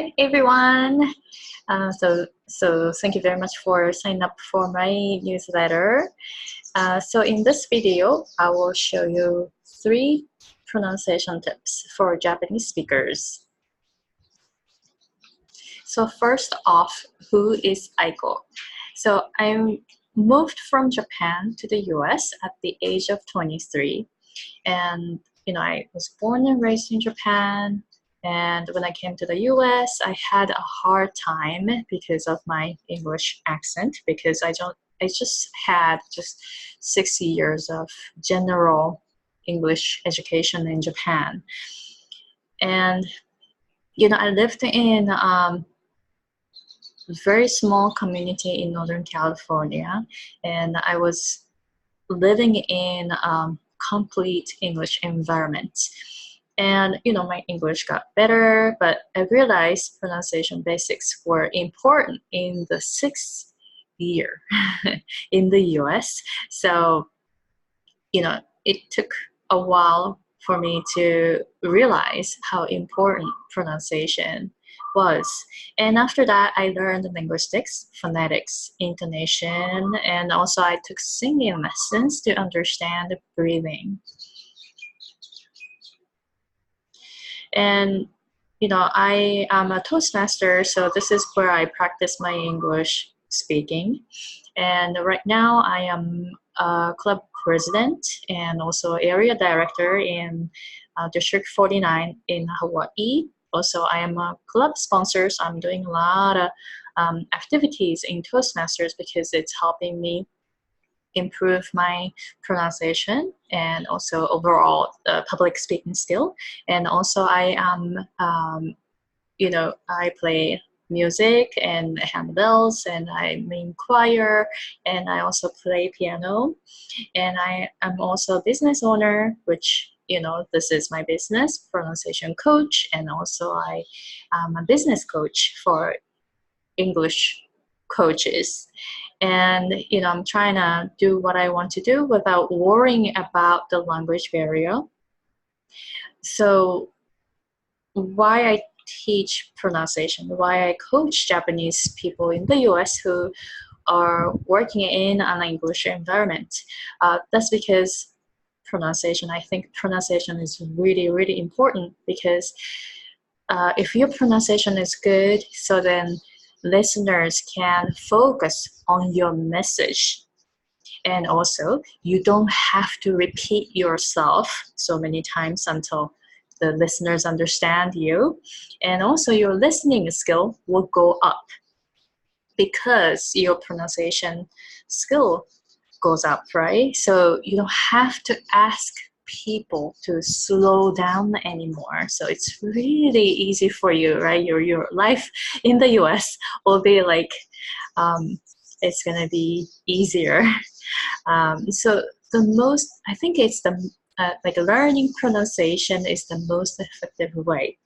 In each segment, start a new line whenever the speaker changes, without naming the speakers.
Hey everyone. So thank you very much for signing up for my newsletter. So in this video, I will show you 3 pronunciation tips for Japanese speakers. So first off, who is Aiko? So I moved from Japan to the US at the age of 23. And I was born and raised in Japan. And when I came to the US, I had a hard time because of my English accent, because I just had 6 years of general English education in Japan. And I lived in a very small community in Northern California, and I was living in complete English environment. And my English got better, but I realized pronunciation basics were important in the 6th year in the US. So it took a while for me to realize how important pronunciation was. And after that, I learned linguistics, phonetics, intonation, and also I took singing lessons to understand breathing. And I am a Toastmaster, so this is where I practice my English speaking. And right now I am a club president and also area director in District 49 in Hawaii. Also, I am a club sponsor, so I'm doing a lot of activities in Toastmasters because it's helping me improve my pronunciation and also overall public speaking skill. And also I I play music and handbells, and I'm in choir, and I also play piano, and I am also a business owner, which this is my business, pronunciation coach, and also I am a business coach for English coaches. And I'm trying to do what I want to do without worrying about the language barrier. So why I teach pronunciation, why I coach Japanese people in the US who are working in an English environment, that's because I think pronunciation is really, really important, because if your pronunciation is good, so then listeners can focus on your message. And also, you don't have to repeat yourself so many times until the listeners understand you. And also, your listening skill will go up because your pronunciation skill goes up, right? So you don't have to ask people to slow down anymore. So it's really easy for you, right? Your life in the US will be like, it's gonna be easier. So I think it's like learning pronunciation is the most effective way,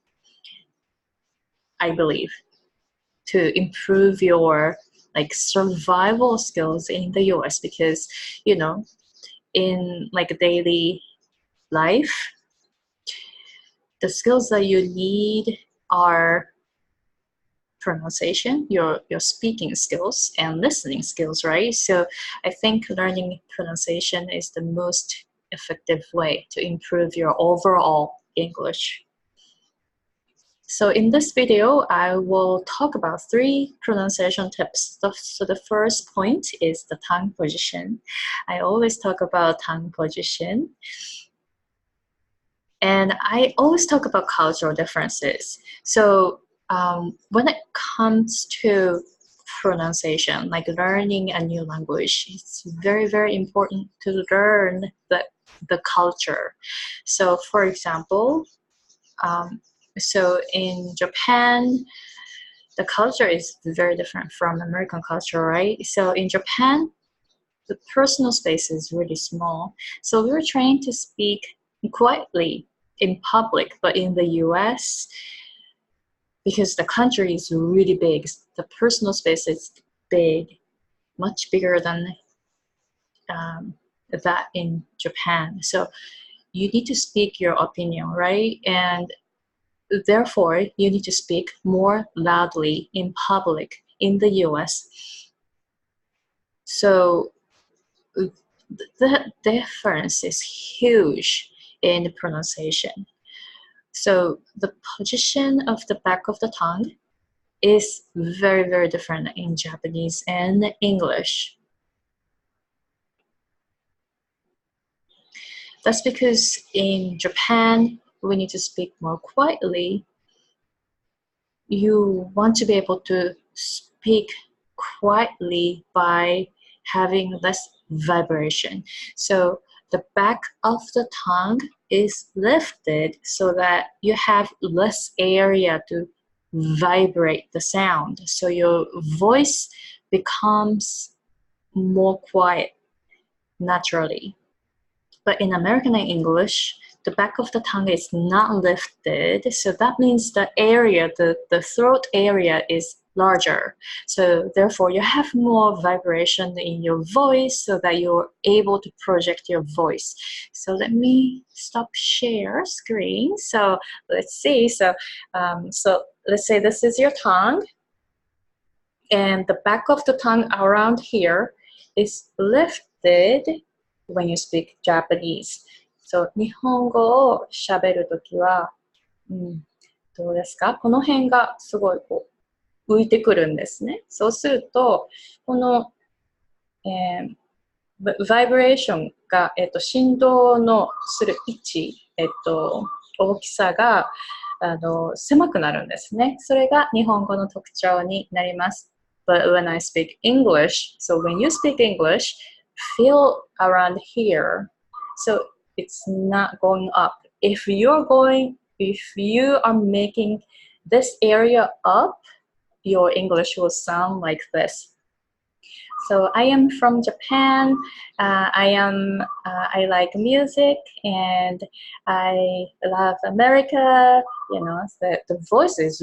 I believe, to improve your survival skills in the US, because in daily life, the skills that you need are pronunciation, your speaking skills, and listening skills, right? So I think learning pronunciation is the most effective way to improve your overall English. So in this video, I will talk about 3 pronunciation tips. So the first point is the tongue position. I always talk about tongue position. And I always talk about cultural differences. So when it comes to pronunciation, like learning a new language, it's very, very important to learn the culture. So for example, so in Japan, the culture is very different from American culture, right? So in Japan, the personal space is really small. So we're trained to speak quietly in public, but in the US, because the country is really big, the personal space is big, much bigger than that in Japan. So you need to speak your opinion, right? And therefore, you need to speak more loudly in public in the US. So the difference is huge in pronunciation. So the position of the back of the tongue is very, very different in Japanese and English. That's because in Japan, we need to speak more quietly. You want to be able to speak quietly by having less vibration. So the back of the tongue is lifted so that you have less area to vibrate the sound. So your voice becomes more quiet naturally. But in American English, the back of the tongue is not lifted. So that means the area, the throat area is larger. So therefore you have more vibration in your voice so that you're able to project your voice. So let me stop share screen. So let's see. So let's say this is your tongue and the back of the tongue around here is lifted when you speak Japanese. So 日本語を喋るときは、どうですか？この辺がすごいこう浮いてくるんですね。そうすると、この、バイブレーションが、振動のする位置、大きさが狭くなるんですね。それが日本語の特徴になります。But when I speak English, so when you speak English, feel around here. So it's not going up. If you are making this area up, your English will sound like this. So I am from Japan. I like music and I love America. You know, the voice is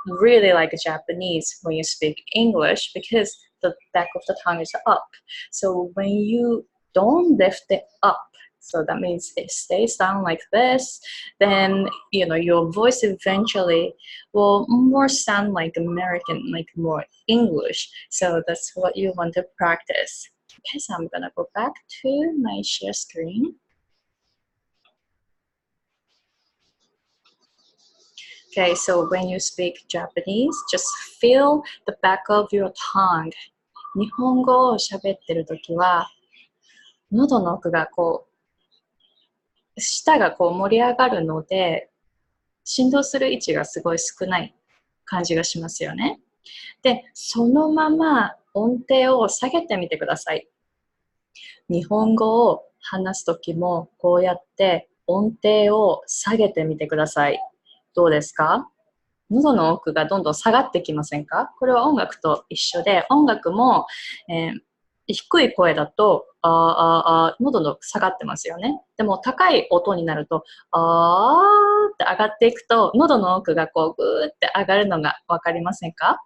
really like Japanese when you speak English because the back of the tongue is up. So when you don't lift it up, so that means it stays down like this, then you know your voice eventually will more sound like American, like more English. So that's what you want to practice. Okay, so I'm gonna go back to my share screen. Okay, so when you speak Japanese, just feel the back of your tongue. 日本語を喋ってるときは、喉の奥がこう、舌がこう盛り上がるので、振動する位置がすごい少ない感じがしますよね。で、そのまま音程を下げてみてください。日本語を話すときもこうやって音程を下げてみてください。どうですか？喉の奥がどんどん下がってきませんか？これは音楽と一緒で、音楽も、低い声だと喉の下がってますよね。でも高い音になるとって上がっていくと喉の奥がこうグーって上がるのが分かりませんか？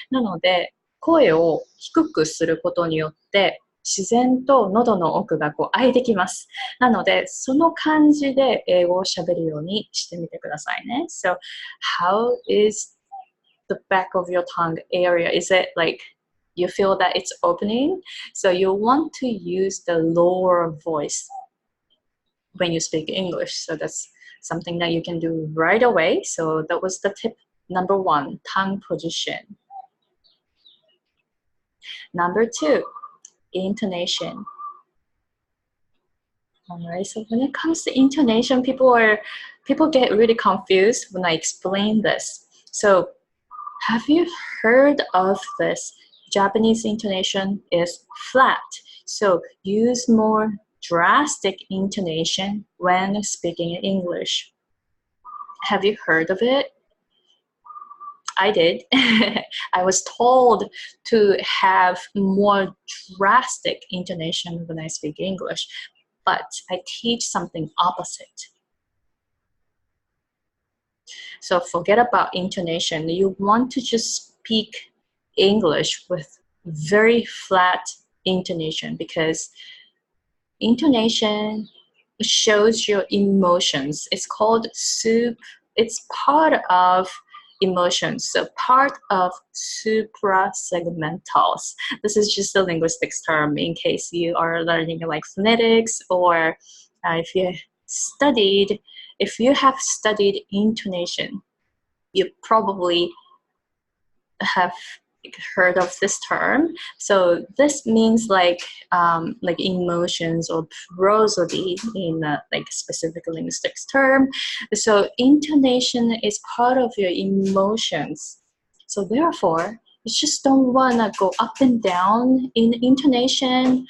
なので声を低くすることによって自然と喉の奥がこう開いてきます。なので、その感じで英語を喋るようにしてみてくださいね。So, how is the back of your tongue area? Is it like you feel that it's opening? So you want to use the lower voice when you speak English. So that's something that you can do right away. So that was the tip number 1, tongue position. Number 2, intonation. All right, so when it comes to intonation, people get really confused when I explain this. So have you heard of this? Japanese intonation is flat. So use more drastic intonation when speaking in English. Have you heard of it? I did. I was told to have more drastic intonation when I speak English, but I teach something opposite. So forget about intonation. You want to just speak English with very flat intonation because intonation shows your emotions. It's called it's part of emotions, so part of suprasegmentals. This is just a linguistics term in case you are learning like phonetics, or if you have studied intonation, you probably have heard of this term. So this means like emotions or prosody in a like specific linguistics term. So intonation is part of your emotions. So therefore, you just don't want to go up and down in intonation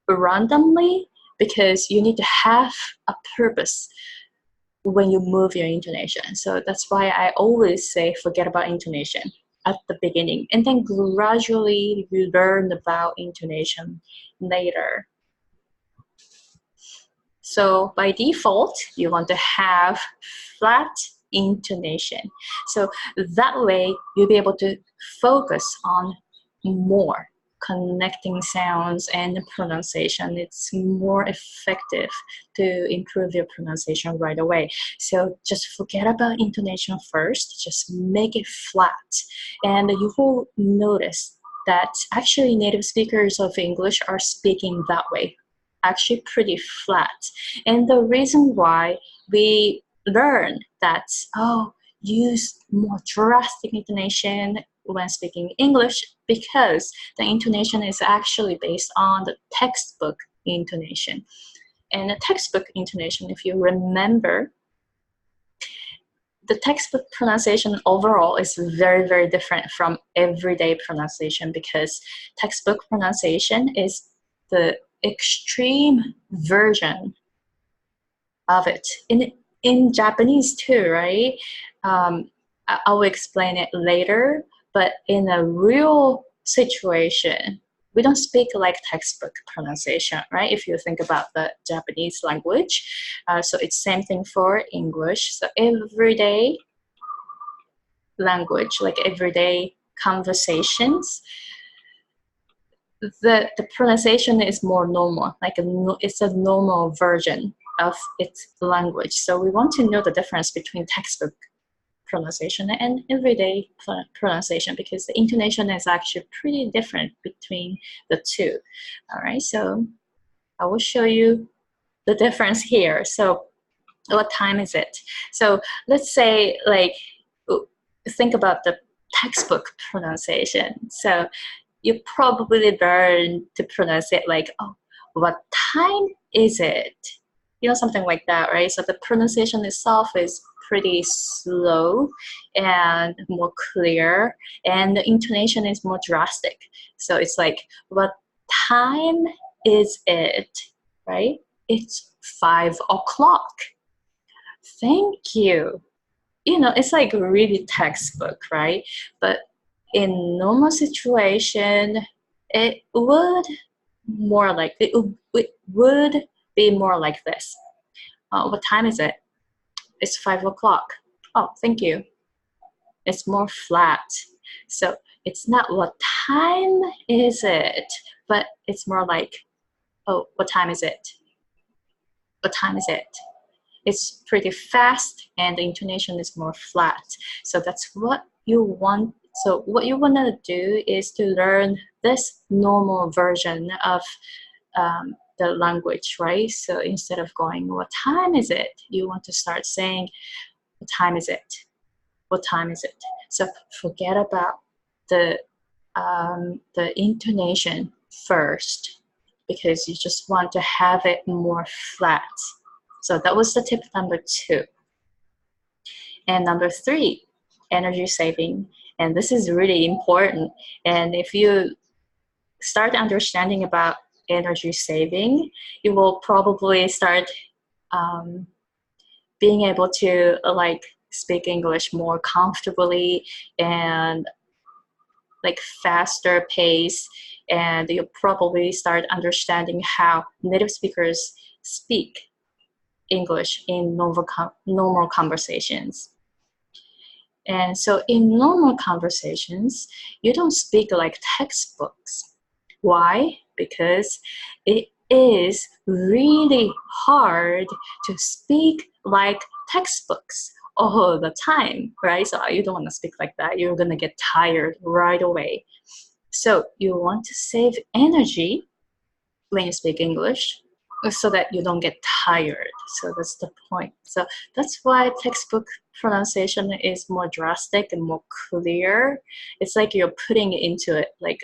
randomly, because you need to have a purpose when you move your intonation. So that's why I always say forget about intonation at the beginning, and then gradually you learn about intonation later. So by default, you want to have flat intonation. So that way you'll be able to focus on more connecting sounds and pronunciation. It's more effective to improve your pronunciation right away. So just forget about intonation first, just make it flat. And you will notice that actually native speakers of English are speaking that way, actually pretty flat. And the reason why we learn that, use more drastic intonation when speaking English, because the intonation is actually based on the textbook intonation. And the textbook intonation, if you remember, the textbook pronunciation overall is very, very different from everyday pronunciation, because textbook pronunciation is the extreme version of it. In Japanese too, right? I will explain it later, but in a real situation, we don't speak like textbook pronunciation, right? If you think about the Japanese language. So it's same thing for English. So everyday language, like everyday conversations, the pronunciation is more normal, like it's a normal version of its language. So we want to know the difference between textbook pronunciation and everyday pronunciation, because the intonation is actually pretty different between the two. All right, so I will show you the difference here. So what time is it? So let's say, like, think about the textbook pronunciation. So you probably learn to pronounce it like, oh, what time is it? You know, something like that, right? So the pronunciation itself is pretty slow and more clear, and the intonation is more drastic. So it's like, what time is it, right? It's 5 o'clock. Thank you. You know, it's like really textbook, right? But in normal situation, it would would be more like this. What time is it? It's 5 o'clock. Oh, thank you. It's more flat. So it's not what time is it, but it's more like, oh, what time is it? What time is it? It's pretty fast, and the intonation is more flat. So that's what you want. So what you want to do is to learn this normal version of the language, right? So instead of going, what time is it? You want to start saying, what time is it? What time is it? So forget about the intonation first, because you just want to have it more flat. So that was the tip number 2. And number 3, energy saving. And this is really important. And if you start understanding about energy saving, you will probably start being able to like speak English more comfortably and like faster pace, and you'll probably start understanding how native speakers speak English in normal conversations. And so in normal conversations, you don't speak like textbooks. Why? Because it is really hard to speak like textbooks, all the time, right? So you don't want to speak like that. You're going to get tired right away. So you want to save energy when you speak English so that you don't get tired. So that's the point. So that's why textbook pronunciation is more drastic and more clear. It's like you're putting it into it, like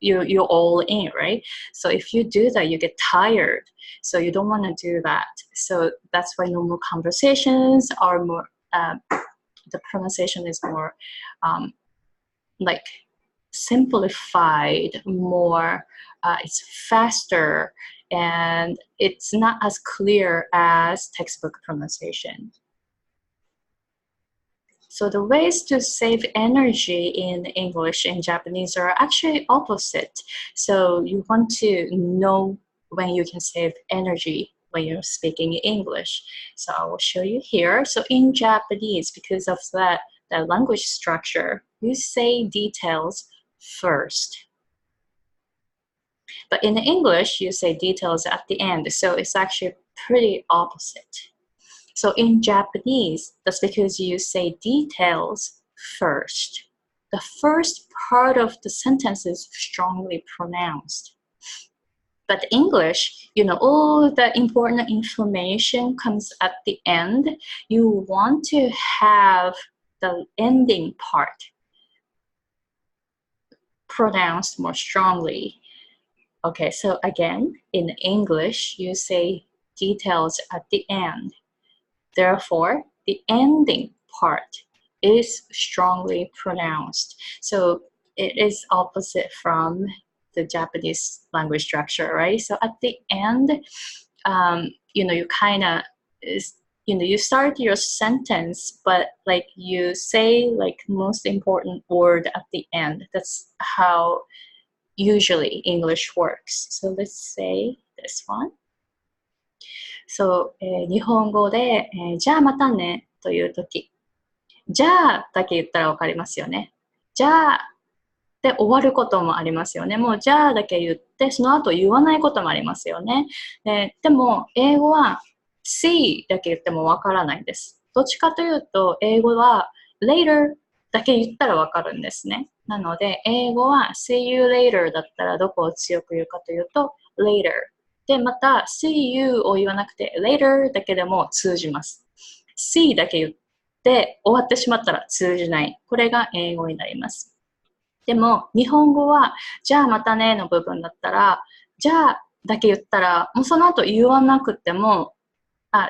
you're all in, right? So if you do that, you get tired. So you don't want to do that. So that's why normal conversations are more, the pronunciation is more like simplified, more, it's faster, and it's not as clear as textbook pronunciation. So the ways to save energy in English and Japanese are actually opposite. So you want to know when you can save energy when you're speaking English. So I will show you here. So in Japanese, because of that, the language structure, you say details first. But in English, you say details at the end. So it's actually pretty opposite. So in Japanese, that's because you say details first. The first part of the sentence is strongly pronounced. But English, all the important information comes at the end. You want to have the ending part pronounced more strongly. Okay, so again, in English, you say details at the end. Therefore, the ending part is strongly pronounced. So it is opposite from the Japanese language structure, right? So at the end, you kind of, you start your sentence, but like you say like most important word at the end. That's how usually English works. So let's say this one. So, 日本語で、じゃあまたねというとき、じゃあだけ言ったらわかりますよね。じゃあで終わることもありますよね。もうじゃあだけ言って、その後言わないこともありますよね。でも、英語は see だけ言ってもわからないんです。どっちかというと、英語は later だけ言ったらわかるんですね。なので、英語は see you later だったらどこを強く言うかというと later。で、また see you を言わなくて later だけでも通じます。see だけ言って終わってしまったら通じない。これが英語になります。でも、日本語は、じゃあまたねの部分だったら、じゃあだけ言ったら、もうその後言わなくても、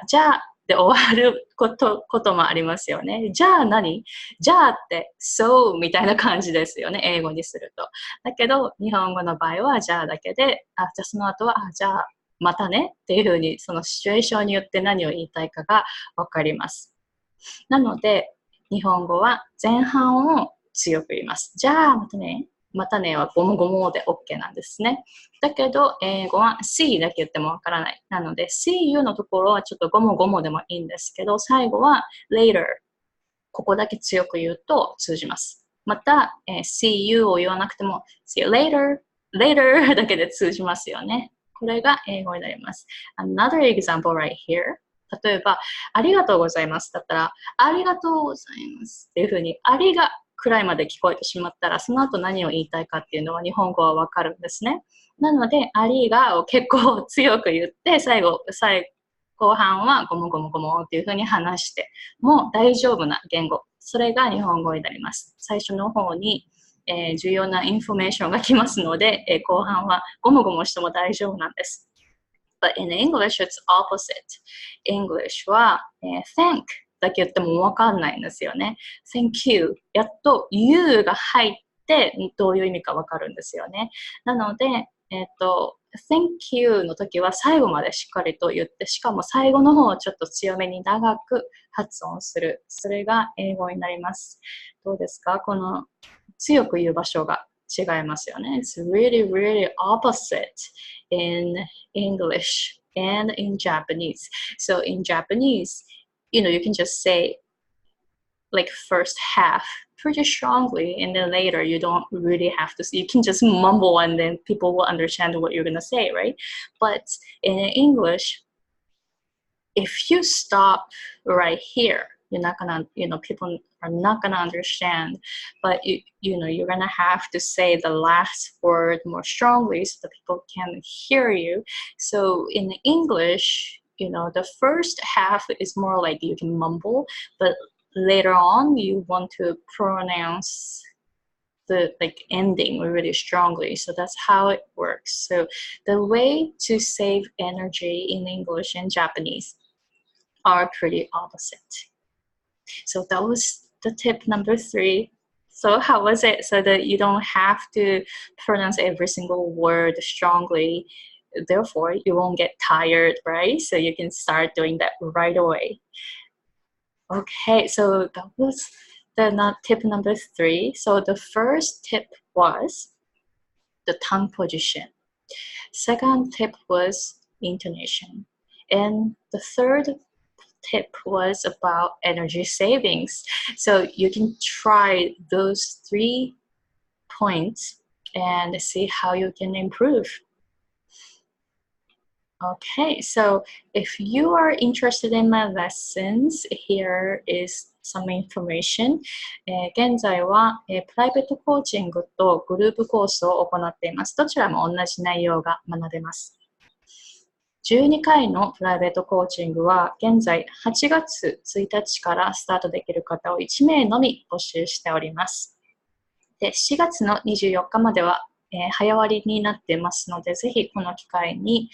じゃあで終わることもありますよね。じゃあ何？じゃあって、so みたいな感じですよね。英語にすると。だけど、日本語の場合は、じゃあだけで、じゃあその後は、じゃあまたねっていうふうに、そのシチュエーションによって何を言いたいかがわかります。なので、日本語は前半を強く言います。じゃあ、またね。またねはゴモゴモで OK なんですね。だけど、英語は see だけ言ってもわからない。なので、see you のところはちょっとゴモゴモでもいいんですけど、最後は later。ここだけ強く言うと通じます。また、see you を言わなくても see you later だけで通じますよね。これが英語になります。Another example right here。例えば、ありがとうございますだったら、ありがとうございますっていうふうに、ありがくらいまで聞こえてしまったら、その後何を言いたいかっていうのは日本語はわかるんですね。なので、ありがを結構強く言って、後半はゴモゴモゴモっていうふうに話しても大丈夫な言語。それが日本語になります。最初の方に、重要なインフォメーションが来ますので、後半はゴモゴモしても大丈夫なんです。But in English, it's opposite. English は、thank だけ言ってもわかんないんですよね。Thank you。やっと you が入ってどういう意味かわかるんですよね。なので、Thank you の時は最後までしっかりと言って、しかも最後の方をちょっと強めに長く発音する。それが英語になります。どうですか？この強く言う場所が違いますよね。It's really, really opposite in English and in Japanese. So in Japanese, you can just say like first half pretty strongly, and then later you don't really have to. You can just mumble, and then people will understand what you're gonna say, right? But in English, if you stop right here, you're not gonna, people are not gonna understand. But you're gonna have to say the last word more strongly so that people can hear you. So in English, the first half is more like you can mumble, but later on you want to pronounce the ending really strongly. So that's how it works. So the way to save energy in English and Japanese are pretty opposite. So that was the tip number 3. So how was it? So that you don't have to pronounce every single word strongly. Therefore, you won't get tired, right? So you can start doing that right away. Okay, so that was the tip number 3. So the first tip was the tongue position. Second tip was intonation. And the third tip was about energy savings. So you can try those 3 points and see how you can improve. Okay, so if you are interested in my lessons, here is some information. 現在は、プライベートコーチングとグループコースを行っています。どちらも同じ内容が学べます。12回のプライベートコーチングは現在8月1日からスタートできる方を1名のみ募集しております。で、4月の24日までは早割りになっていますので、ぜひこの機会に、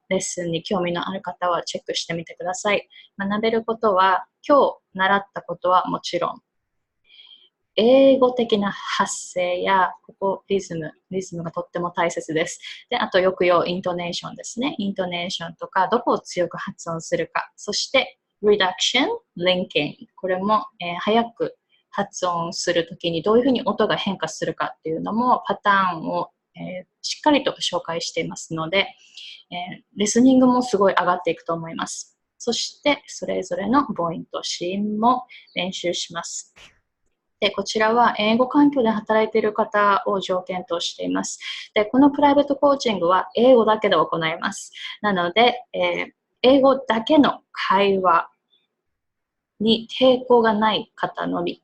レッスンに興味のある方はチェックしてみてください。学べることは、今日習ったことはもちろん、英語的な発声や、ここリズムがとっても大切です。で、あと抑揚、イントネーションですね。イントネーションとか、どこを強く発音するか。そして、reduction、linking。これも、早く発音するときにどういうふうに音が変化するかっていうのもパターンを、しっかりと紹介していますので、リスニングもすごい上がっていくと思います。そしてそれぞれの母音と子音も練習します。で、こちらは英語環境で働いている方を条件としています。で、このプライベートコーチングは英語だけで行います。なので、英語だけの会話に抵抗がない方のみ、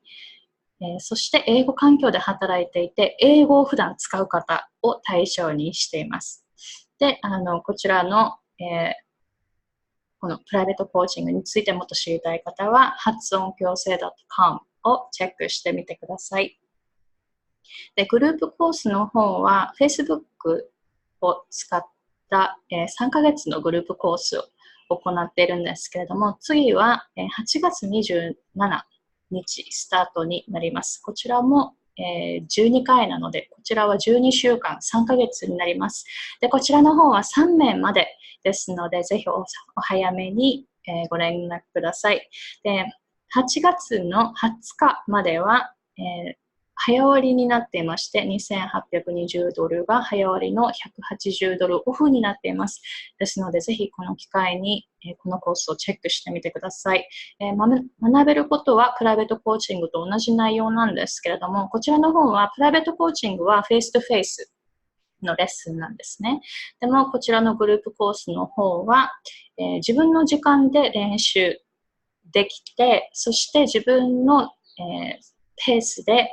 そして英語環境で働いていて、英語を普段使う方を対象にしています。で、こちらの、このプライベートコーチングについてもっと知りたい方は、発音矯正 .com をチェックしてみてください。で、グループコースの方は、Facebook を使った、3ヶ月のグループコースを行っているんですけれども、次は8月27日スタートになります。こちらも12回なので、こちらは12週間、3ヶ月になります。で、こちらの方は3名までですので、ぜひお早めにご連絡ください。で、8月の20日までは、早割になっていまして、$2,820が早割の$180オフになっています。ですので、ぜひこの機会にこのコースをチェックしてみてください。学べることはプライベートコーチングと同じ内容なんですけれども、こちらの方はプライベートコーチングはフェイストフェイスのレッスンなんですね。でも、こちらのグループコースの方は、自分の時間で練習できて、そして自分の、ペースで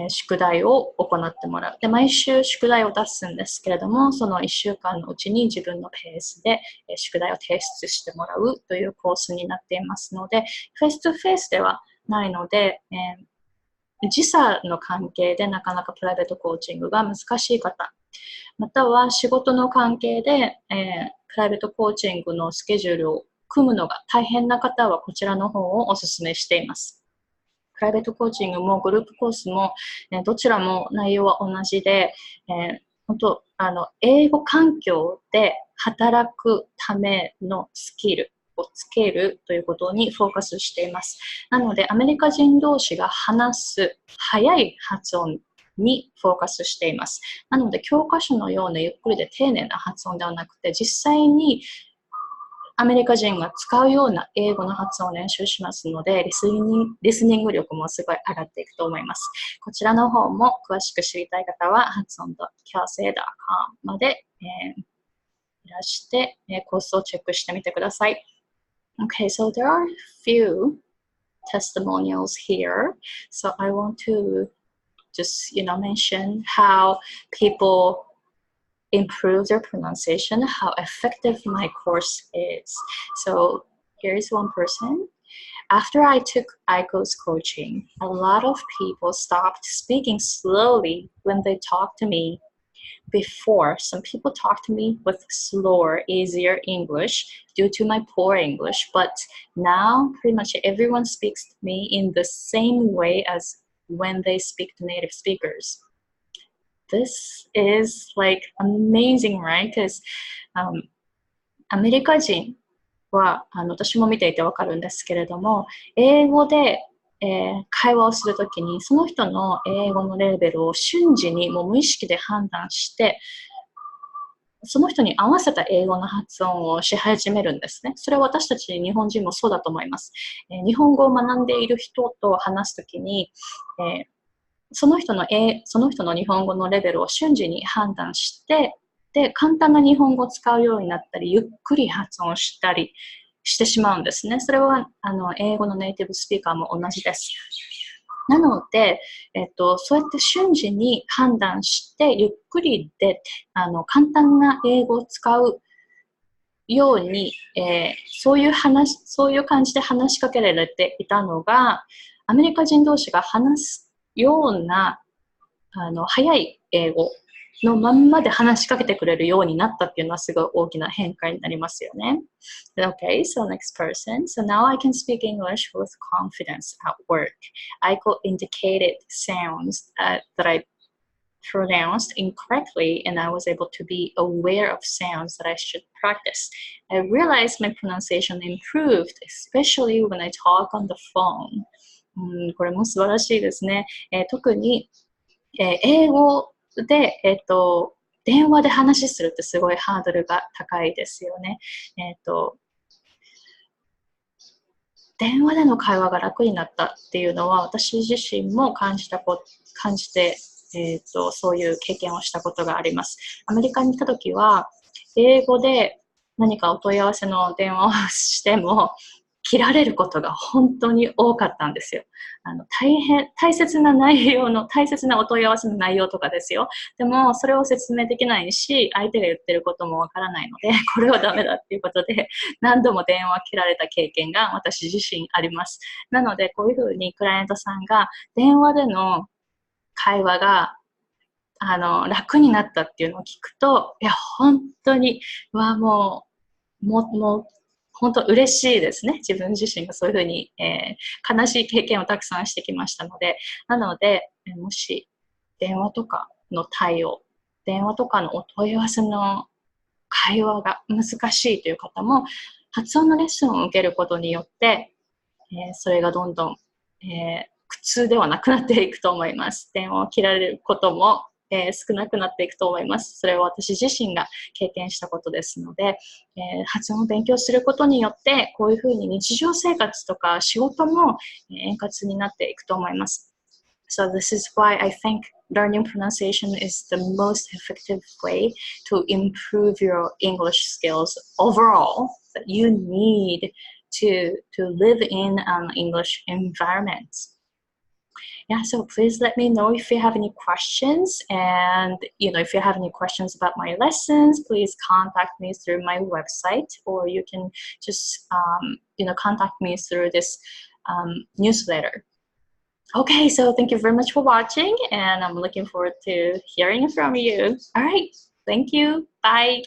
宿題を行ってもらう。で、毎週宿題を出すんですけれども、その1週間のうちに自分のペースで宿題を提出してもらうというコースになっていますので、フェイストフェイスではないので、時差の関係でなかなかプライベートコーチングが難しい方、または仕事の関係で、プライベートコーチングのスケジュールを組むのが大変な方はこちらの方をお勧めしています。プライベートコーチングもグループコースも、どちらも内容は同じで、本当英語環境で働くためのスキルをつけるということにフォーカスしています。なので、アメリカ人同士が話す早い発音にフォーカスしています。なので、教科書のようなゆっくりで丁寧な発音ではなくて、実際にアメリカ人が使うような英語の発音を練習しますので、リスニング力もすごい上がっていくと思います。こちらの方も詳しく知りたい方は、発音矯正 .com まで、いらして、コースをチェックしてみてください。Okay, so there are few testimonials here. So I want to just, mention how people improve their pronunciation, how effective my course is. So here's one person. After I took Aiko's coaching, a lot of people stopped speaking slowly when they talk to me. Before, some people talked to me with slower, easier English due to my poor English, but now pretty much everyone speaks to me in the same way as when they speak to native speakers. This is like amazing, right? Because アメリカ人は私も見ていてわかるんですけれども、英語で、会話をするときにその人の英語のレベルを瞬時にもう無意識で判断してその人に合わせた英語の発音をし始めるんですね。それは私たち日本人もそうだと思います。日本語を学んでいる人と話すときに、その人の日本語のレベルを瞬時に判断して、で、簡単な日本語を使うようになったり、ゆっくり発音したりしてしまうんですね。それは英語のネイティブスピーカーも同じです。なので、そうやって瞬時に判断して、ゆっくりで簡単な英語を使うように、そういう感じで話しかけられていたのが、アメリカ人同士が話すような早い英語のまんまで話しかけてくれるようになったっていうのはすごい大きな変化になりますよね。Okay, so next person. So now I can speak English with confidence at work. Aiko indicated sounds that I pronounced incorrectly, and I was able to be aware of sounds that I should practice. I realized my pronunciation improved, especially when I talk on the phone. これも素晴らしいですね。特に、英語で、電話で話するってすごいハードルが高いですよね。電話での会話が楽になったっていうのは私自身も感じて、そういう経験をしたことがあります。アメリカに行った時は英語で何かお問い合わせの電話をしても切られることが本当に多かったんですよ。大切なお問い合わせの内容とかですよ。でも、それを説明できないし、相手が言ってることもわからないので、これはダメだっていうことで、何度も電話切られた経験が私自身あります。なので、こういうふうにクライアントさんが電話での会話が楽になったっていうのを聞くと、いや、本当に、もう、本当嬉しいですね。自分自身がそういうふうに、悲しい経験をたくさんしてきましたので、なので、もし電話とかのお問い合わせの会話が難しいという方も、発音のレッスンを受けることによって、それがどんどん、苦痛ではなくなっていくと思います。電話を切られることも少なくなっていくと思います。それは私自身が経験したことですので、発音を勉強することによって、こういうふうに日常生活とか仕事も円滑になっていくと思います。So this is why I think learning pronunciation is the most effective way to improve your English skills overall that you need to live in an English environment. Yeah, so please let me know if you have any questions, and if you have any questions about my lessons, please contact me through my website, or you can just contact me through this newsletter. Okay, so thank you very much for watching, and I'm looking forward to hearing from you. All right, thank you. Bye.